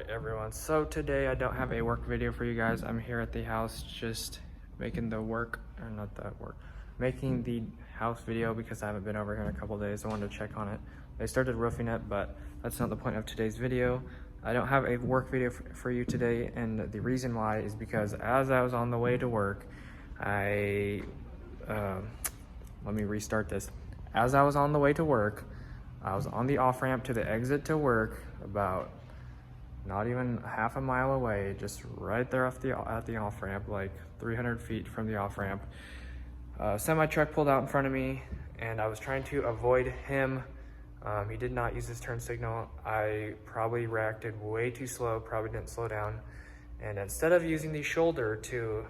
Alright everyone, so today I don't have a work video for you guys. I'm here at the house just making the making the house video because I haven't been over here in a couple days. I wanted to check on it. They started roofing it, but that's not the point of today's video. I don't have a work video for you today, and the reason why is because as I was on the way to work, let me restart this. As I was on the way to work, I was on the off-ramp to the exit to work, about not even half a mile away, just right there at the off-ramp, like 300 feet from the off-ramp. Semi-truck pulled out in front of me, and I was trying to avoid him. He did not use his turn signal. I probably reacted way too slow, probably didn't slow down. And instead of using the shoulder to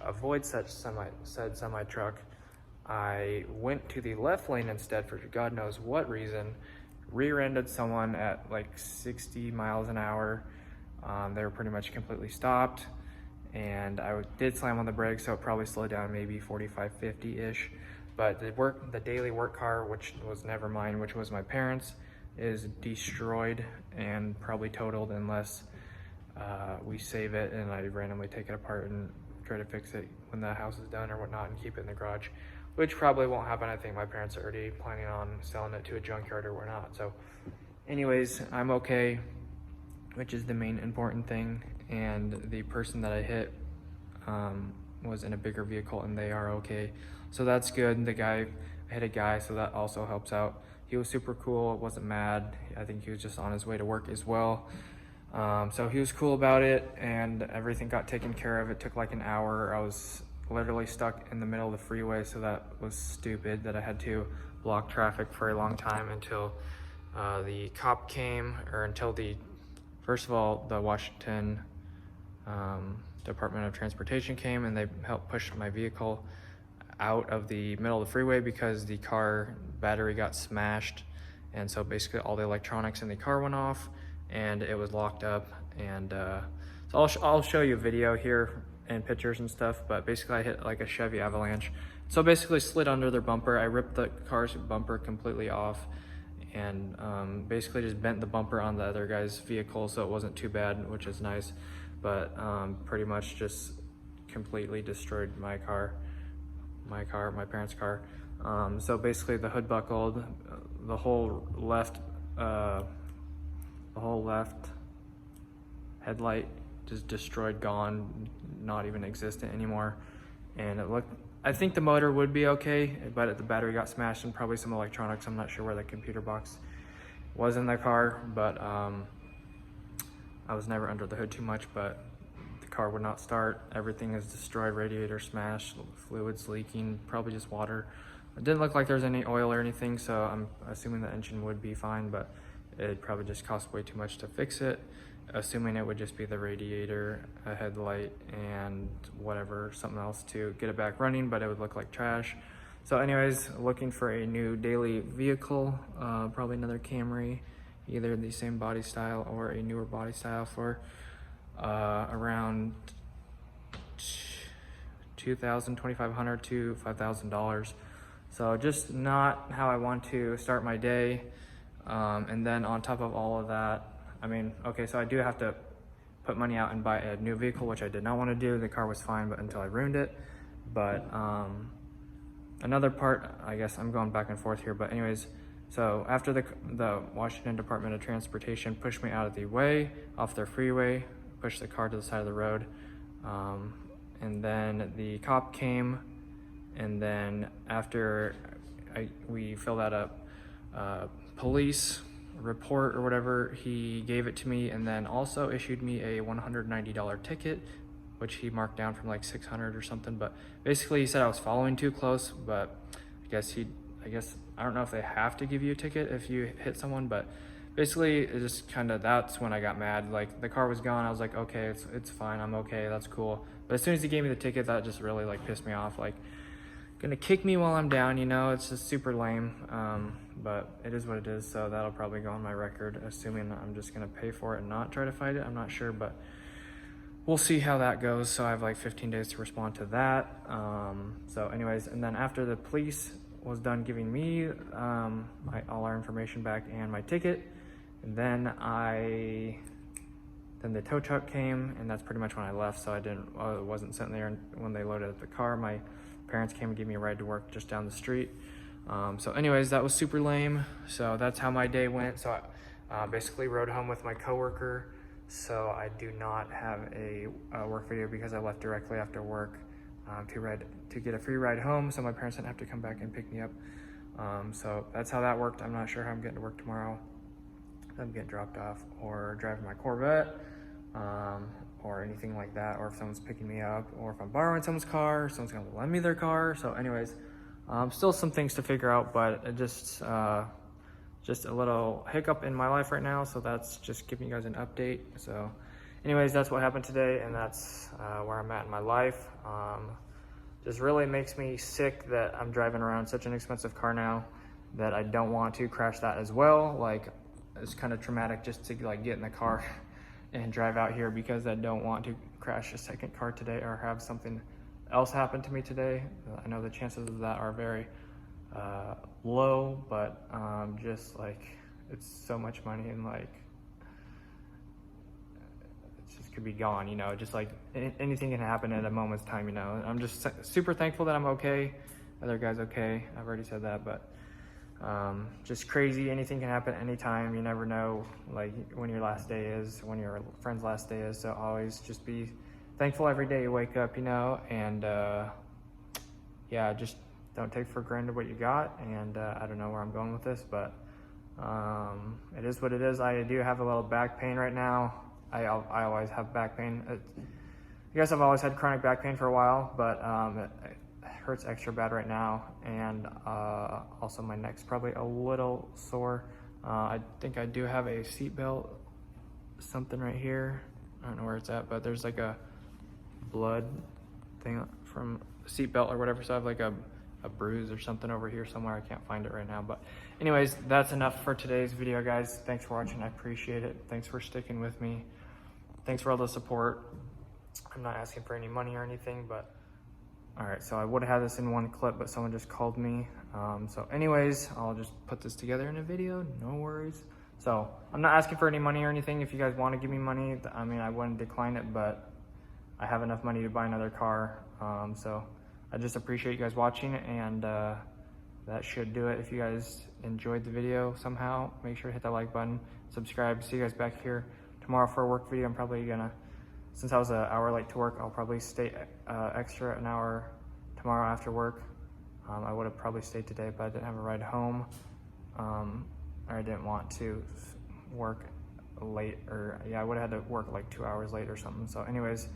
avoid said semi-truck, I went to the left lane instead for God knows what reason. Rear-ended someone at like 60 miles an hour. They were pretty much completely stopped, and I did slam on the brakes, so it probably slowed down maybe 45, 50-ish. But the daily work car, which was never mine, which was my parents', is destroyed and probably totaled unless we save it and I randomly take it apart and try to fix it when the house is done or whatnot and keep it in the garage, which probably won't happen. I think my parents are already planning on selling it to a junkyard or whatnot. So anyways, I'm okay, which is the main important thing. And the person that I hit was in a bigger vehicle and they are okay. So that's good. I hit a guy, so that also helps out. He was super cool, wasn't mad. I think he was just on his way to work as well. So he was cool about it, and everything got taken care of. It took like an hour. I was literally stuck in the middle of the freeway, so that was stupid that I had to block traffic for a long time until the cop came, or until first of all, the Washington Department of Transportation came, and they helped push my vehicle out of the middle of the freeway because the car battery got smashed, and so basically all the electronics in the car went off and it was locked up. And so I'll show you a video here and pictures and stuff, but basically I hit like a Chevy Avalanche. So basically slid under their bumper. I ripped the car's bumper completely off and basically just bent the bumper on the other guy's vehicle, so it wasn't too bad, which is nice. But pretty much just completely destroyed my parents' car. So basically the hood buckled, the whole left headlight just destroyed, gone, not even existent anymore. And I think the motor would be okay, but the battery got smashed and probably some electronics. I'm not sure where the computer box was in the car, but I was never under the hood too much, but the car would not start. Everything is destroyed, radiator smashed, fluids leaking, probably just water. It didn't look like there's any oil or anything, so I'm assuming the engine would be fine, but it'd probably just cost way too much to fix it. Assuming it would just be the radiator, a headlight, and whatever, something else to get it back running, but it would look like trash. So anyways, looking for a new daily vehicle, probably another Camry, either the same body style or a newer body style for around $2,000, $2,500 to $5,000. So just not how I want to start my day. And then on top of all of that, I mean, okay, so I do have to put money out and buy a new vehicle, which I did not want to do. The car was fine, but until I ruined it. But another part, I guess I'm going back and forth here, but anyways, so after the Washington Department of Transportation pushed me out of the way, off their freeway, pushed the car to the side of the road, and then the cop came, and then after we filled out a police report or whatever, he gave it to me, and then also issued me a $190 ticket, which he marked down from like 600 or something. But basically he said I was following too close, but I guess I don't know if they have to give you a ticket if you hit someone, but basically it just kind of, that's when I got mad. Like the car was gone, I was like, okay, it's fine, I'm okay, that's cool. But as soon as he gave me the ticket, that just really like pissed me off. Like, gonna kick me while I'm down, you know, it's just super lame. But it is what it is, so that'll probably go on my record, assuming I'm just gonna pay for it and not try to fight it. I'm not sure, but we'll see how that goes. So I have like 15 days to respond to that. So anyways, and then after the police was done giving me all our information back and my ticket, and then I Then the tow truck came, and that's pretty much when I left, so I wasn't sitting there when they loaded up the car. My parents came and gave me a ride to work just down the street. So anyways, that was super lame. So that's how my day went. So I basically rode home with my coworker. So I do not have a work video because I left directly after work to get a free ride home, so my parents didn't have to come back and pick me up. So that's how that worked. I'm not sure how I'm getting to work tomorrow. I'm getting dropped off or driving my Corvette, or anything like that, or if someone's picking me up, or if I'm borrowing someone's car, or someone's gonna lend me their car. So anyways, still some things to figure out, but it just a little hiccup in my life right now. So that's just giving you guys an update. So anyways, that's what happened today, and that's where I'm at in my life. Just really makes me sick that I'm driving around such an expensive car now that I don't want to crash that as well. Like, it's kind of traumatic just to like get in the car and drive out here because I don't want to crash a second car today or have something else happen to me today. I know the chances of that are very low, but just like, it's so much money, and like, it just could be gone, you know. Just like anything can happen at a moment's time, you know. I'm just super thankful that I'm okay. Other guy's okay, I've already said that, but just crazy. Anything can happen anytime. You never know, like, when your last day is, when your friend's last day is. So always just be thankful every day you wake up, you know. And yeah, just don't take for granted what you got. And I don't know where I'm going with this, but it is what it is. I do have a little back pain right now. I always have back pain. I guess I've always had chronic back pain for a while, but it hurts extra bad right now. And also my neck's probably a little sore. I think I do have a seatbelt, something right here. I don't know where it's at, but there's like a blood thing from the seatbelt or whatever. So I have like a bruise or something over here somewhere. I can't find it right now. But anyways, that's enough for today's video, guys. Thanks for watching. I appreciate it. Thanks for sticking with me. Thanks for all the support. I'm not asking for any money or anything, but all right, so I would have had this in one clip, but someone just called me. So anyways, I'll just put this together in a video, no worries. So I'm not asking for any money or anything. If you guys want to give me money, I mean, I wouldn't decline it, but I have enough money to buy another car. So I just appreciate you guys watching, and that should do it. If you guys enjoyed the video somehow, make sure to hit that like button, subscribe. See you guys back here tomorrow for a work video. I'm probably gonna, since I was an hour late to work, I'll probably stay extra an hour tomorrow after work. I would have probably stayed today, but I didn't have a ride home. Or I didn't want to work late, or yeah, I would have had to work like 2 hours late or something. So anyways,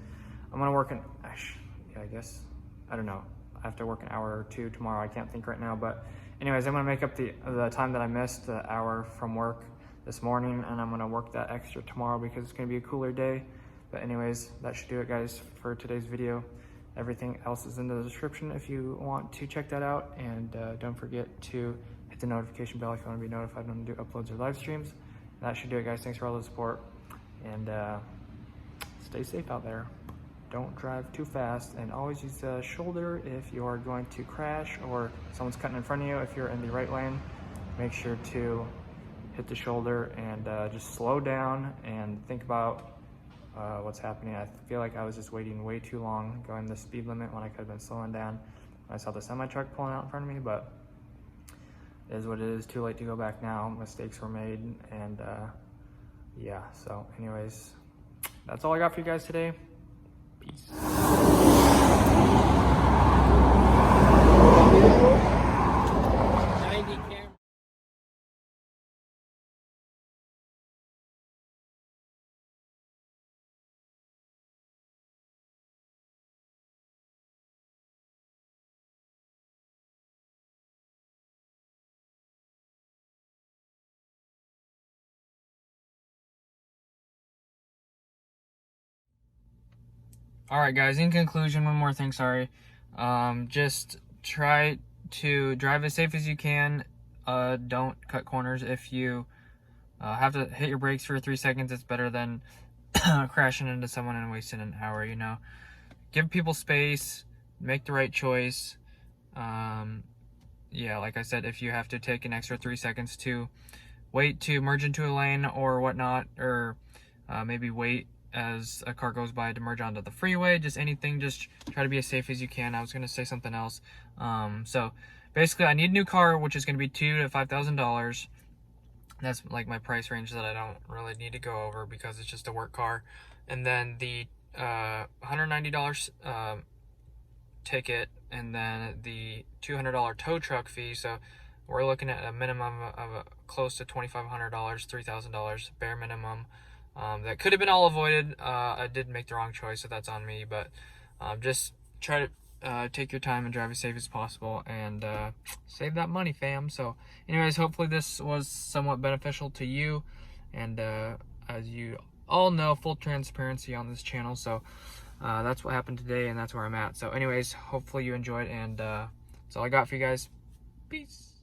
I'm gonna work yeah, I guess, I don't know. I have to work an hour or two tomorrow. I can't think right now, but anyways, I'm gonna make up the time that I missed, the hour from work this morning, and I'm gonna work that extra tomorrow because it's gonna be a cooler day. But anyways, that should do it, guys, for today's video. Everything else is in the description if you want to check that out. And don't forget to hit the notification bell if you want to be notified when I do uploads or live streams. And that should do it, guys. Thanks for all the support. And stay safe out there. Don't drive too fast. And always use the shoulder if you're going to crash or someone's cutting in front of you. If you're in the right lane, make sure to hit the shoulder and just slow down and think about what's happening. I feel like I was just waiting way too long going the speed limit when I could have been slowing down. I saw the semi-truck pulling out in front of me, but it is what it is. Too late to go back now. Mistakes were made, and yeah, so anyways, that's all I got for you guys today. Peace. All right, guys, in conclusion, one more thing, sorry. Just try to drive as safe as you can. Don't cut corners. If you have to hit your brakes for 3 seconds, it's better than crashing into someone and wasting an hour, you know. Give people space, make the right choice. Yeah, like I said, if you have to take an extra 3 seconds to wait to merge into a lane or whatnot, or maybe wait as a car goes by to merge onto the freeway, just anything, just try to be as safe as you can. I was going to say something else. So basically I need a new car, which is going to be $2,000 to $5,000. That's like my price range that I don't really need to go over because it's just a work car. And then the $190 ticket, and then the $200 tow truck fee. So we're looking at a minimum of close to $2,500, $3,000 bare minimum. That could have been all avoided. I did make the wrong choice, so that's on me. But just try to take your time and drive as safe as possible, and save that money, fam. So anyways, hopefully this was somewhat beneficial to you. And as you all know, full transparency on this channel. So that's what happened today, and that's where I'm at. So anyways, hopefully you enjoyed, and that's all I got for you guys. Peace.